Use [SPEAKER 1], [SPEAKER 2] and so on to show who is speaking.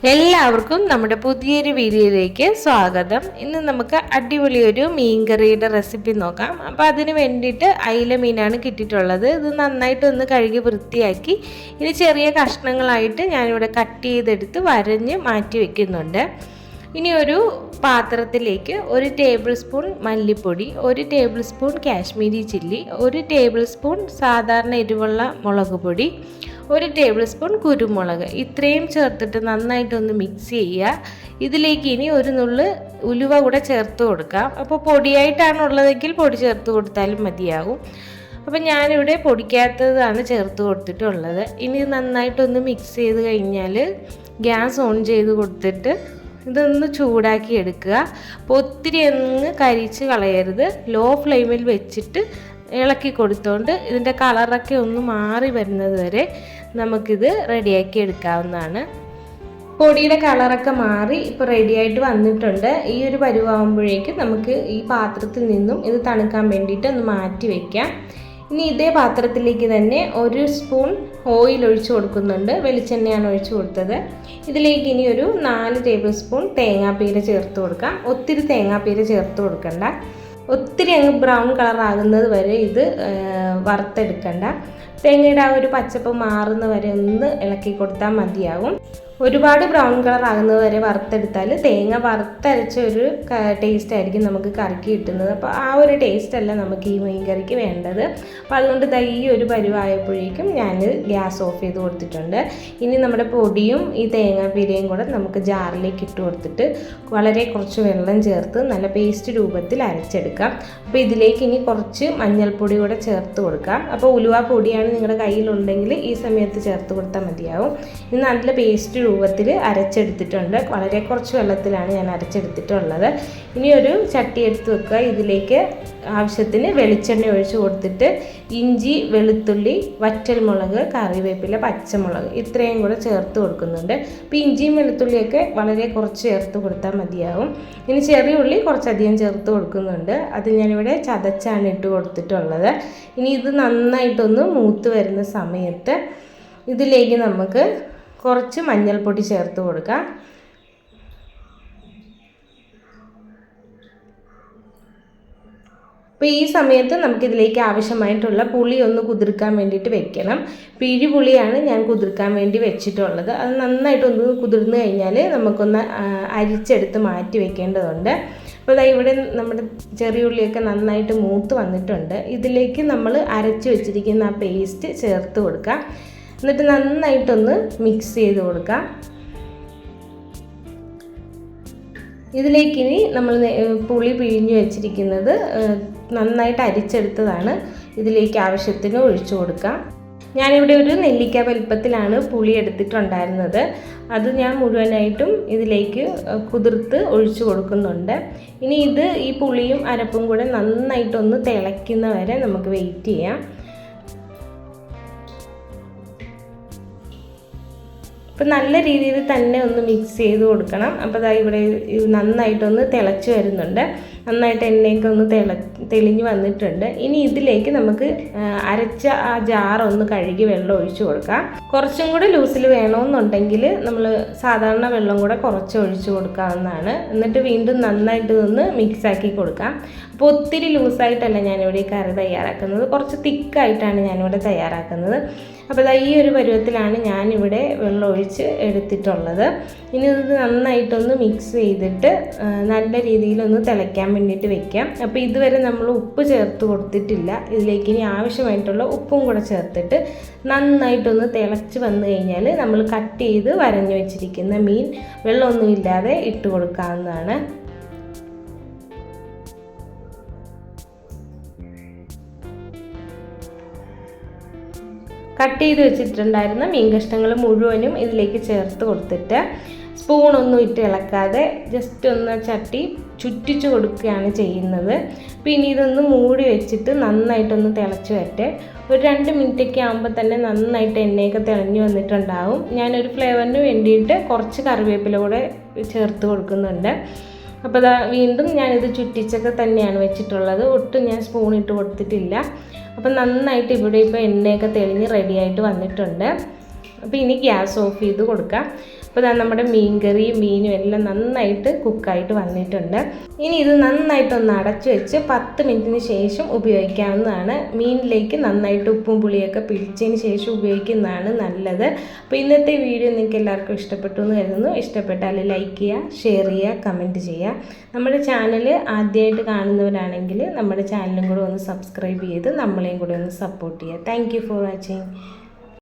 [SPEAKER 1] എല്ലാവർക്കും നമ്മുടെ പുതിയൊരു വീഡിയോയിലേക്ക് സ്വാഗതം. ഇന്ന് നമുക്ക് അടിപൊളി ഒരു മീൻകറിയുടെ റെസിപ്പി നോക്കാം. അപ്പോൾ അതിന് വേണ്ടിയിട്ട് അയില മീനാണ് കിട്ടിയിട്ടുള്ളത്. ഇത് നന്നായിട്ടൊന്ന് കഴുകി വൃത്തിയാക്കി ഇനി ചെറിയ കഷ്ണങ്ങളായിട്ട് ഞാനിവിടെ കട്ട് ചെയ്തെടുത്ത് വരഞ്ഞ് മാറ്റി വയ്ക്കുന്നുണ്ട്. ഇനി ഒരു പാത്രത്തിലേക്ക് 1 ടേബിൾ സ്പൂൺ മല്ലിപ്പൊടി, 1 table spoon Kashmiri chilli, 1 table spoon സാധാരണ എരിവുള്ള മുളക് പൊടി, 1 ടേബിൾ സ്പൂൺ കുരുമുളക്, ഇത്രയും ചേർത്തിട്ട് നന്നായിട്ടൊന്ന് മിക്സ് ചെയ്യുക. ഇതിലേക്ക് ഇനി ഒരു നുള്ള് ഉലുവ കൂടെ ചേർത്ത് കൊടുക്കാം. അപ്പോൾ പൊടിയായിട്ടാണുള്ളതെങ്കിൽ പൊടി ചേർത്ത് കൊടുത്താലും മതിയാകും. അപ്പോൾ ഞാനിവിടെ പൊടിക്കാത്തതാണ് ചേർത്ത് കൊടുത്തിട്ടുള്ളത്. ഇനി നന്നായിട്ടൊന്ന് മിക്സ് ചെയ്ത് കഴിഞ്ഞാൽ ഗ്യാസ് ഓൺ ചെയ്ത് കൊടുത്തിട്ട് ഇതൊന്ന് ചൂടാക്കി എടുക്കുക. അപ്പോൾ ഒത്തിരി അങ്ങ് കരിച്ച് കളയരുത്. ലോ ഫ്ലെയിമിൽ വെച്ചിട്ട് ഇളക്കി കൊടുത്തുകൊണ്ട് ഇതിൻ്റെ കളറൊക്കെ ഒന്ന് മാറി വരുന്നത് വരെ നമുക്കിത് റെഡിയാക്കി എടുക്കാവുന്നതാണ്. പൊടിയുടെ കളറൊക്കെ മാറി ഇപ്പോൾ റെഡിയായിട്ട് വന്നിട്ടുണ്ട്. ഈ ഒരു പരുവാകുമ്പോഴേക്കും നമുക്ക് ഈ പാത്രത്തിൽ നിന്നും ഇത് തണുക്കാൻ വേണ്ടിയിട്ട് ഒന്ന് മാറ്റി വയ്ക്കാം. ഇനി ഇതേ പാത്രത്തിലേക്ക് തന്നെ 1 സ്പൂൺ ഓയിൽ ഒഴിച്ച് കൊടുക്കുന്നുണ്ട്. വെളിച്ചെണ്ണയാണ് ഒഴിച്ച് കൊടുത്തത്. ഇതിലേക്ക് ഇനി ഒരു 4 ടേബിൾ സ്പൂൺ തേങ്ങാപ്പീര ചേർത്ത് കൊടുക്കാം. ഒത്തിരി തേങ്ങാപ്പീര ചേർത്ത് കൊടുക്കണ്ട. ഒത്തിരി അങ്ങ് ബ്രൗൺ കളർ ആകുന്നത് വരെ ഇത് വറുത്തെടുക്കണ്ട. തേങ്ങയുടെ ആ ഒരു പച്ചപ്പ് മാറുന്ന വരെ ഒന്ന് ഇളക്കി കൊടുത്താൽ മതിയാകും. ഒരുപാട് ബ്രൗൺ കളർ ആകുന്നത് വരെ വറുത്തെടുത്താൽ തേങ്ങ വറുത്തരച്ച ഒരു ടേസ്റ്റ് ആയിരിക്കും നമുക്ക് കറിക്ക് കിട്ടുന്നത്. അപ്പോൾ ആ ഒരു ടേസ്റ്റ് അല്ല നമുക്ക് ഈ മീൻ കറിക്ക് വേണ്ടത്. അപ്പോൾ അതുകൊണ്ട് ഈ ഒരു പരുവായപ്പോഴേക്കും ഞാൻ ഗ്യാസ് ഓഫ് ചെയ്ത് കൊടുത്തിട്ടുണ്ട്. ഇനി നമ്മുടെ പൊടിയും ഈ തേങ്ങാപ്പീരയും കൂടെ നമുക്ക് ജാറിലേക്ക് ഇട്ട് കൊടുത്തിട്ട് വളരെ കുറച്ച് വെള്ളം ചേർത്ത് നല്ല പേസ്റ്റ് രൂപത്തിൽ അരച്ചെടുക്കാം. അപ്പോൾ ഇതിലേക്ക് ഇനി കുറച്ച് മഞ്ഞൾപ്പൊടി കൂടെ ചേർത്ത് കൊടുക്കാം. അപ്പോൾ ഉലുവ പൊടിയാണ് നിങ്ങളുടെ കയ്യിലുണ്ടെങ്കിൽ ഈ സമയത്ത് ചേർത്ത് കൊടുത്താൽ മതിയാവും. ഇത് നല്ല പേസ്റ്റ് രൂപത്തിൽ അരച്ചെടുത്തിട്ടുണ്ട്. വളരെ കുറച്ച് വെള്ളത്തിലാണ് ഞാൻ അരച്ചെടുത്തിട്ടുള്ളത്. ഇനി ഒരു ചട്ടി എടുത്ത് വെക്കുക. ഇതിലേക്ക് ആവശ്യത്തിന് വെളിച്ചെണ്ണ ഒഴിച്ച് കൊടുത്തിട്ട് ഇഞ്ചി, വെളുത്തുള്ളി, വറ്റൽമുളക്, കറിവേപ്പില, പച്ചമുളക് ഇത്രയും കൂടെ ചേർത്ത് കൊടുക്കുന്നുണ്ട്. അപ്പോൾ ഇഞ്ചിയും വെളുത്തുള്ളിയൊക്കെ വളരെ കുറച്ച് ചേർത്ത് കൊടുത്താൽ മതിയാവും. ഇനി ചെറിയ ഉള്ളി കുറച്ചധികം ചേർത്ത് കൊടുക്കുന്നുണ്ട്. അത് ഞാനിവിടെ ചതച്ചാണ് ഇട്ട് കൊടുത്തിട്ടുള്ളത്. ഇനി ഇത് നന്നായിട്ടൊന്ന് മൂത്ത് വരുന്ന സമയത്ത് ഇതിലേക്ക് നമുക്ക് കുറച്ച് മഞ്ഞൾപ്പൊടി ചേർത്ത് കൊടുക്കാം. അപ്പോൾ ഈ സമയത്ത് നമുക്കിതിലേക്ക് ആവശ്യമായിട്ടുള്ള പുളി ഒന്ന് കുതിർക്കാൻ വേണ്ടിയിട്ട് വെക്കണം. പിഴിപുളിയാണ് ഞാൻ കുതിർക്കാൻ വേണ്ടി വെച്ചിട്ടുള്ളത്. അത് നന്നായിട്ടൊന്ന് കുതിർന്ന് കഴിഞ്ഞാൽ നമുക്കൊന്ന് അരിച്ചെടുത്ത് മാറ്റി വെക്കേണ്ടതുണ്ട്. അപ്പോൾ ഇവിടെ നമ്മുടെ ചെറിയ ഉള്ളിയൊക്കെ നന്നായിട്ട് മൂത്ത് വന്നിട്ടുണ്ട്. ഇതിലേക്ക് നമ്മൾ അരച്ച് വെച്ചിരിക്കുന്ന ആ പേസ്റ്റ് ചേർത്ത് കൊടുക്കാം. എന്നിട്ട് നന്നായിട്ടൊന്ന് മിക്സ് ചെയ്ത് കൊടുക്കാം. ഇതിലേക്കിനി നമ്മൾ പുളി പിഴിഞ്ഞ് വെച്ചിരിക്കുന്നത് നന്നായിട്ട് അരിച്ചെടുത്തതാണ് ഇതിലേക്ക് ആവശ്യത്തിന് ഒഴിച്ചു കൊടുക്കാം. ഞാനിവിടെ ഒരു നെല്ലിക്ക വലുപ്പത്തിലാണ് പുളി എടുത്തിട്ടുണ്ടായിരുന്നത്. അത് ഞാൻ മുഴുവനായിട്ടും ഇതിലേക്ക് കുതിർത്ത് ഒഴിച്ചു കൊടുക്കുന്നുണ്ട്. ഇനി ഈ പുളിയും അരപ്പും കൂടെ നന്നായിട്ടൊന്ന് തിളയ്ക്കുന്ന വരെ നമുക്ക് വെയിറ്റ് ചെയ്യാം. അപ്പോൾ നല്ല രീതിയിൽ തന്നെ ഒന്ന് മിക്സ് ചെയ്ത് കൊടുക്കണം. അപ്പോൾ ഇവിടെ നന്നായിട്ടൊന്ന് തിളച്ച് വരുന്നുണ്ട്. നന്നായിട്ട് എണ്ണയൊക്കെ ഒന്ന് തെളിഞ്ഞ് വന്നിട്ടുണ്ട്. ഇനി ഇതിലേക്ക് നമുക്ക് അരച്ച ആ ജാറൊന്ന് കഴുകി വെള്ളം ഒഴിച്ചു കൊടുക്കാം. കുറച്ചും കൂടെ ലൂസിൽ വേണമെന്നുണ്ടെങ്കിൽ നമ്മൾ സാധാരണ വെള്ളം കൂടെ കുറച്ച് ഒഴിച്ചു കൊടുക്കാവുന്നതാണ്. എന്നിട്ട് വീണ്ടും നന്നായിട്ട് ഒന്ന് മിക്സാക്കി കൊടുക്കാം. അപ്പോൾ ഒത്തിരി ലൂസായിട്ടല്ല ഞാനിവിടെ ഈ കറി തയ്യാറാക്കുന്നത്, കുറച്ച് തിക്കായിട്ടാണ് ഞാനിവിടെ തയ്യാറാക്കുന്നത്. അപ്പോൾ ഈ ഒരു പരുവത്തിലാണ് ഞാനിവിടെ വെള്ളം ഒഴിച്ച് എടുത്തിട്ടുള്ളത്. ഇനി ഇത് നന്നായിട്ടൊന്ന് മിക്സ് ചെയ്തിട്ട് നല്ല രീതിയിലൊന്ന് തിളയ്ക്കാൻ വേണ്ടിയിട്ട് വെക്കാം. അപ്പോൾ ഇതുവരെ നമ്മൾ ഉപ്പ് ചേർത്ത് കൊടുത്തിട്ടില്ല. ഇതിലേക്ക് ഇനി ആവശ്യമായിട്ടുള്ള ഉപ്പും കൂടെ ചേർത്തിട്ട് നന്നായിട്ടൊന്ന് തിളച്ച് വന്നു കഴിഞ്ഞാൽ നമ്മൾ കട്ട് ചെയ്ത് വരഞ്ഞു വെച്ചിരിക്കുന്ന മീൻ വെള്ളമൊന്നുമില്ലാതെ ഇട്ട് കൊടുക്കാവുന്നതാണ്. കട്ട് ചെയ്ത് വെച്ചിട്ടുണ്ടായിരുന്ന മീൻ കഷ്ണങ്ങൾ മുഴുവനും ഇതിലേക്ക് ചേർത്ത് കൊടുത്തിട്ട് സ്പൂണൊന്നും ഇട്ട് ഇളക്കാതെ ജസ്റ്റ് ഒന്ന് ചട്ടി ചുറ്റിച്ച് കൊടുക്കുകയാണ് ചെയ്യുന്നത്. പിന്നെ ഇതൊന്ന് മൂടി വെച്ചിട്ട് നന്നായിട്ടൊന്ന് തിളച്ച് വരട്ടെ. ഒരു 2 മിനിറ്റൊക്കെ ആകുമ്പോൾ തന്നെ നന്നായിട്ട് എണ്ണയൊക്കെ തിളഞ്ഞ് വന്നിട്ടുണ്ടാവും. ഞാനൊരു ഫ്ലേവറിന് വേണ്ടിയിട്ട് കുറച്ച് കറിവേപ്പില കൂടെ ചേർത്ത് കൊടുക്കുന്നുണ്ട്. അപ്പോൾ വീണ്ടും ഞാനിത് ചുറ്റിച്ചൊക്കെ തന്നെയാണ് വെച്ചിട്ടുള്ളത്. ഒട്ടും ഞാൻ സ്പൂൺ ഇട്ട് കൊടുത്തിട്ടില്ല. അപ്പോൾ നന്നായിട്ട് ഇവിടെ ഇപ്പോൾ എണ്ണയൊക്കെ തെളിഞ്ഞ് റെഡിയായിട്ട് വന്നിട്ടുണ്ട്. അപ്പോൾ ഇനി ഗ്യാസ് ഓഫ് ചെയ്ത് കൊടുക്കാം. അപ്പോൾ നമ്മുടെ മീനും എല്ലാം നന്നായിട്ട് കുക്കായിട്ട് വന്നിട്ടുണ്ട്. ഇനി ഇത് നന്നായിട്ടൊന്ന് അടച്ചു വെച്ച് 10 മിനിറ്റിന് ശേഷം ഉപയോഗിക്കാവുന്നതാണ്. മീനിലേക്ക് നന്നായിട്ട് ഉപ്പും പുളിയൊക്കെ പിടിച്ചതിന് ശേഷം ഉപയോഗിക്കുന്നതാണ് നല്ലത്. അപ്പോൾ ഇന്നത്തെ വീഡിയോ നിങ്ങൾക്ക് എല്ലാവർക്കും ഇഷ്ടപ്പെട്ടു എന്ന് കരുതുന്നു. ഇഷ്ടപ്പെട്ടാൽ ലൈക്ക് ചെയ്യുക, ഷെയർ ചെയ്യുക, കമൻറ്റ് ചെയ്യുക. നമ്മുടെ ചാനൽ ആദ്യമായിട്ട് കാണുന്നവരാണെങ്കിൽ നമ്മുടെ ചാനലും കൂടെ ഒന്ന് സബ്സ്ക്രൈബ് ചെയ്ത് നമ്മളെയും കൂടെ ഒന്ന് സപ്പോർട്ട് ചെയ്യുക. Thank you for watching.